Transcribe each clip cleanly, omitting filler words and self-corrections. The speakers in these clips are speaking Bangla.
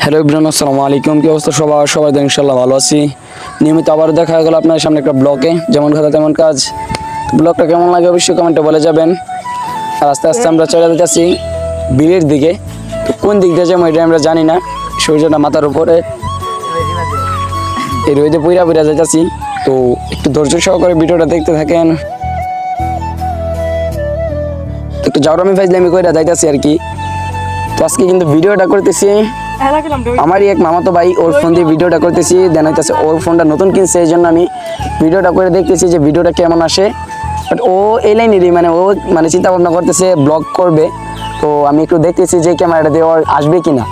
হ্যালো এভরিওয়ান, আসসালামু আলাইকুম। কি অবস্থা সবাই তো ইনশাল্লাহ ভালো আছি। নিয়মিত আবারও দেখা গেল আপনার সামনে একটা ব্লগে, যেমন কথা তেমন কাজ। ব্লগটা কেমন লাগে অবশ্যই কমেন্টে বলে যাবেন। আর আস্তে আস্তে আমরা চলে যেতেছি বিলের দিকে। তো কোন দিক দিয়ে যাবো এটা আমরা জানি না, সূর্যটা মাথার উপরে এই রোদে পুইরা যাইতেছি। তো একটু ধৈর্য সহকারে ভিডিওটা দেখতে থাকেন। একটু জাউরামি ফাইজলামি কইরা যাইতেছি আর কি। তো আজকে কিন্তু ভিডিওটা করতেছি আমারই এক মামাতো ভাই, ওর ফোন দিয়ে ভিডিওটা করতেছি। দেন হইতেছে ওর ফোনটা নতুন কিনছে, এই জন্য আমি ভিডিওটা করে দেখতেছি যে ভিডিওটা কেমন আসে। বাট ও এই লাইনেরই, ও চিন্তা ভাবনা করতেছে ব্লগ করবে। তো আমি একটু দেখতেছি যে ক্যামেরাটা দিয়ে ওর আসবে কিনা।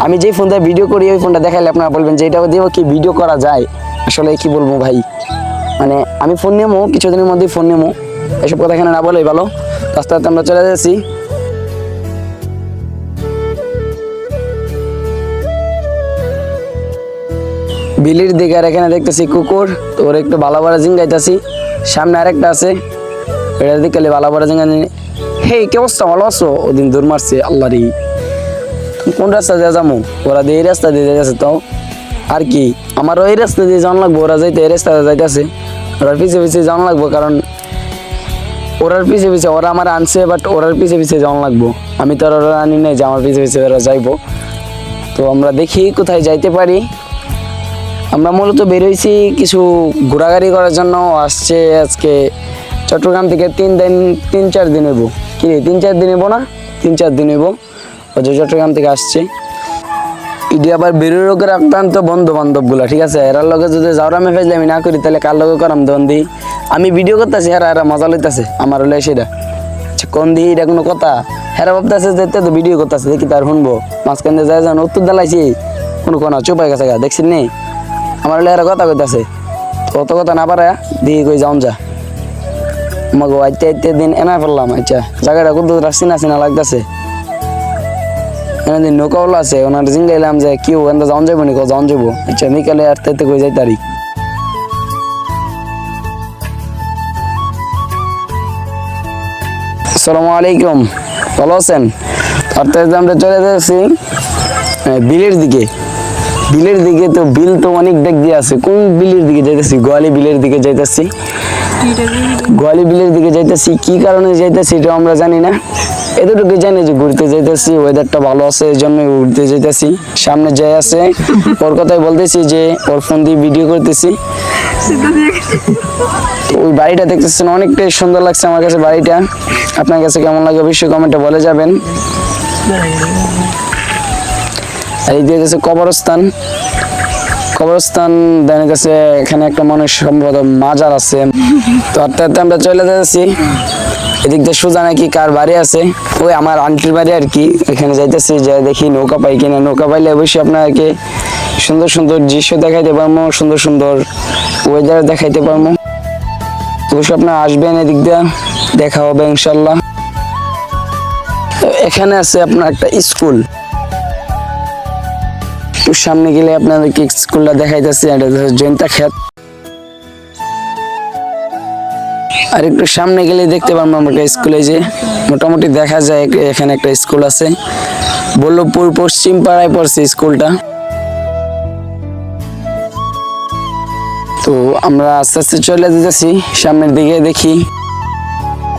আমি যেই ফোন দিয়ে ভিডিও করি ওই ফোনটা দেখাইলে আপনারা বলবেন যে এটাও দিয়েও কি ভিডিও করা যায়। আসলে কি বলবো ভাই, আমি ফোন নেবো কিছুদিনের মধ্যেই, ফোন নেবো। এসব কথা এখানে না বলেই ভালো। আস্তে আস্তে আমরা চলে যাচ্ছি বিলির দিকে। আর এখানে দেখতেছি কুকুর, তো ওর একটু ভালো বড় জিঙ্গাইতেছি। সামনে আরেকটা আছে, এটার দিকে ভালো বড় জিঙ্গা। হেই কি অবস্থা, ভালো আছো? ওদিন দূর মারছে আল্লাহ রে। কোন রাস্তা দিয়ে যাবো? ওরা দিয়ে এই রাস্তা দিয়ে যাইতেছে। তো আর কি, আমার ওই রাস্তা দিয়ে যাওয়া লাগবো, ওরা যাইতে এই রাস্তা যাইতেছে। ওরা পিছিয়ে পিছিয়ে যাওয়া লাগবো, কারণ ওরার পিছিয়ে পিছিয়ে ওরা আমার আনছে, বাট ওরার পিছিয়ে পিছিয়ে যাওয়া লাগবো। আমি তো আর ওরা আনি নাই যে আমার পিছিয়ে পিছিয়ে ওরা যাইবো। তো আমরা দেখি কোথায় যাইতে পারি। আমরা মূলত বেরোইছি কিছু ঘোরাঘুরি করার জন্য। আসছে আজকে চট্টগ্রাম থেকে 3-4 দিন হইব। কি 3-4 দিন হইব না, 3-4 দিন হইব চট্টগ্রাম থেকে আসছে। ইডি আবার বেরোর লোকের আক্রান্ত বন্ধু বান্ধবগুলা, ঠিক আছে। এরার লগে যদি জাউরামি ফেজলে আমি না করি, তাহলে কার লগে করাম দন দি। আমি ভিডিও করতেছি, এরা মজা লইতেছে আমার হলে সেটা কোন দি, এটা কোনো কথা? হেরা ভাবতেছে যেতে তো ভিডিও করতেছে, দেখি তার শুনবো। মাঝখানে যায় যান উত্তর দালাইছি কোনো কোনা চুপাই গেছে, দেখছি নেই আমার হলে এরা কথা কইতাছে। অত কথা না পারে দিয়ে কই যাও যা আমাকে আইতে দিন এনা ফেললাম। আচ্ছা জায়গাটা কত রাস্তি না লাগতেছে, এনে নৌকাওয়ালা আছে, ওনার জিঙ্গাইলাম যে কেউ এনে যাওয়া যাবো নি, যাওয়া যাবো। আচ্ছা বিকালে আটটাতে কই যাই তারি। আসসালামু আলাইকুম, ভালো আছেন? আমরা চলে যাচ্ছি বিলের দিকে। বিলের দিকে তো বিল তো অনেক দেখ দিয়ে আছে। কোন বিলের দিকে যাইতেছি? গোয়ালি বিলের দিকে যাইতেছি। গোয়ালি বিলের দিকে যাইতেছি, কি কারণে যাইতেছি এটা আমরা জানি না। এতটুকু জানি যে ঘুরতে যাইতেছি, ওয়েদারটা ভালো আছে এই জন্য ঘুরতে যাইতেছি। সামনে যাই আছে, ওর কথাই বলতেছি যে ওর ফোন দিয়ে ভিডিও করতেছি। ওই বাড়িটা দেখতেছেন, অনেকটাই সুন্দর লাগছে আমার কাছে বাড়িটা। আপনার কাছে কেমন লাগে অবশ্যই কমেন্টে বলে যাবেন। এই দিয়ে গেছে কবরস্থান। দেখা গেছে এখানে একটা মানুষ সম্ভবত মাজার আছে। তো অর্থাৎ আমরা চলে যাচ্ছি এদিক দিয়ে সোজা নাকি কার বাড়ি আছে, ওই আমার আন্টির বাড়ি আর কি। এখানে যাইতেছি, যে দেখি নৌকা পাই কিনা। নৌকা পাইলে অবশ্যই আপনাকে সুন্দর সুন্দর দৃশ্য দেখাইতে পারবো, সুন্দর সুন্দর ওয়েদার দেখাইতে পারবো। অবশ্যই আপনারা আসবেন, এদিক দিয়ে দেখা হবে ইনশাল্লাহ। এখানে আছে আপনার একটা স্কুল, সামনে গেলে আপনাদেরকে স্কুলটা দেখাইতেছি। এটা জয়ন্তা খেত। আর একটু সামনে গেলে দেখতে পারবো আমরা স্কুলে, যে মোটামুটি দেখা যায় এখানে একটা স্কুল আছে। বল্লভপুর পশ্চিম পাড়ায় পড়ছে স্কুলটা। তো আমরা আস্তে আস্তে চলে যেতেছি সামনের দিকে, দেখি।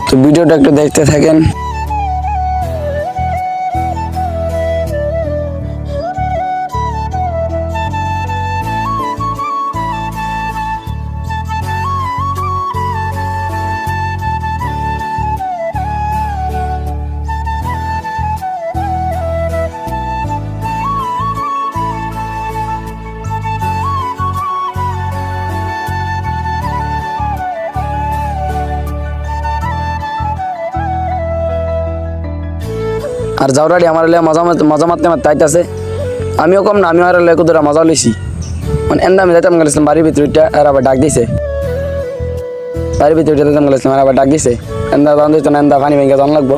তো ভিডিওটা একটু দেখতে থাকেন। আর জাউরাডি আমার মজা মারতে তাইতেছে। আমিও কম না, আমি আর কুদরা মজা লইছি। এন্দা আমি যাইতাম গেছিলাম বাড়ির ভিতরে, আর আবার ডাক দিছে। বাড়ির ভিতরে যেতাম গেছিলাম, আর আবার ডাক দিছে। এন্দা জান দিত না, এন্দা পানি ভেঙে জান লাগবো।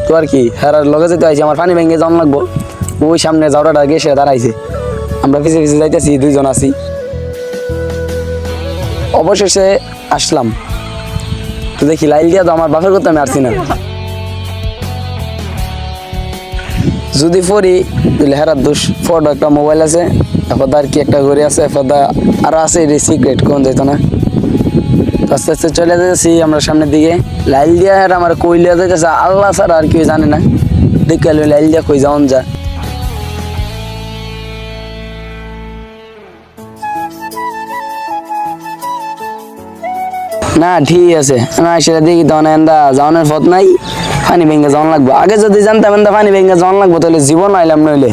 তো আর কি, হ্যাঁ লগে যেতে আইছি, আমার পানি ভেঙে জান লাগবো। ওই সামনে জাউরাটা গেছে দাঁড়াইছে, আমরা পিছিয়ে পিছিয়ে যাইতেছি, 2 জন আছি। অবশেষে আসলাম। তো দেখি লাইল দিয়া তো আমার বাপের কথা আমি আসছি না। যদি পড়ি তাহলে হেরার দোষ ফটো একটা মোবাইল আছে এরপর আর কি একটা ঘড়ি আছে এরপর আরো আছে এটি সিক্রেট কোন যেত না তো আস্তে আস্তে চলে যাচ্ছি আমরা সামনের দিকে লাইল দিয়া হের আমার কইলিয়া যাইতেছে আল্লাহ ছাড়া আর কেউ জানে না দেখে লাইল দিয়া কই যাওন যা না ঠিক আছে না সেটা দেখি তখন এন্দা যাওয়ানোর পথ নাই পানি ভেঙে যাওয়ান লাগবো আগে যদি জানতাম এন্দা পানি ভেঙে যাওয়ান লাগবো তাহলে জীবন আইলাম নইলে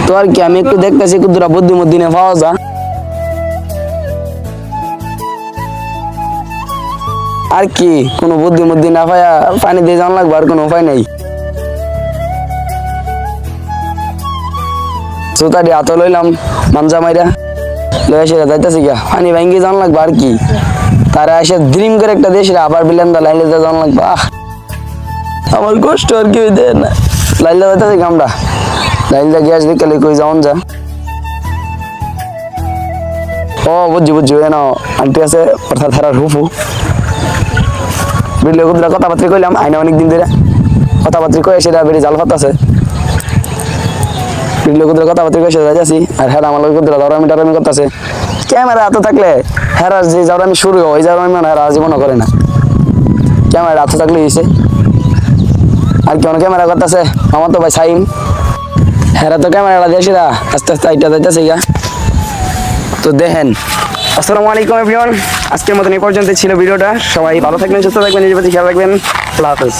তো আর কি আমি একটু দেখতেছি কুদুরা বুদ্ধিমদ্দিনে পাওয়া যা আর কি কোনো বুদ্ধিমদ্দি না পায়া পানি দিয়ে যাওয়ান লাগবো আর কোনো উপায় নেই সুতাটি হাত লইলাম মানজা মাইরা লয়ে সেটা যাইতেছি গা পানি ভাঙ্গি যাওয়ান লাগবো আর কি তারা এসে ড্রিম করে একটা দেশ আবার বিলেন্দা লাইলে যাওয়ান লাগবো আমার কষ্ট আর কি দেয় না লাইলে যাইতেছি গা আমরা লাইলদা গ্যাস দিকে কই যাওন যা ও বুঝছি না আন্টি আছে অর্থাৎ তারার হুফু বিড়লে কুদরা কথাবার্তা কইলাম আইনা অনেকদিন ধরে কথাবার্তা কয়ে সেটা বেড়ে জাল ফাত আছে বিড়লে কুদরা কথাবার্তা কয়ে সেটা যাইতেছি আর হ্যাঁ আমার লোক কুদরা টারামি করতেছে ক্যামেরা হাতে থাকলে হ্যাঁ যে জাউরামি শুরু হয় ওই জাউরামি মানে হ্যাঁ জীবনও করে না ক্যামেরা হাতে থাকলে হয়েছে আর কেমন ক্যামেরা করতেছে আমার তো ভাই সাইম হ্যাঁ তো ক্যামেরাটা দিয়ে সেটা আস্তে আস্তে আইটা যাইতেছে গা তো দেখেন আসসালামু আলাইকুম এভরিওয়ান আজকের মতন এই পর্যন্ত ছিল ভিডিওটা সবাই ভালো থাকবেন সুস্থ থাকবেন নিজের প্রতি খেয়াল রাখবেন আল্লাহ হাফেজ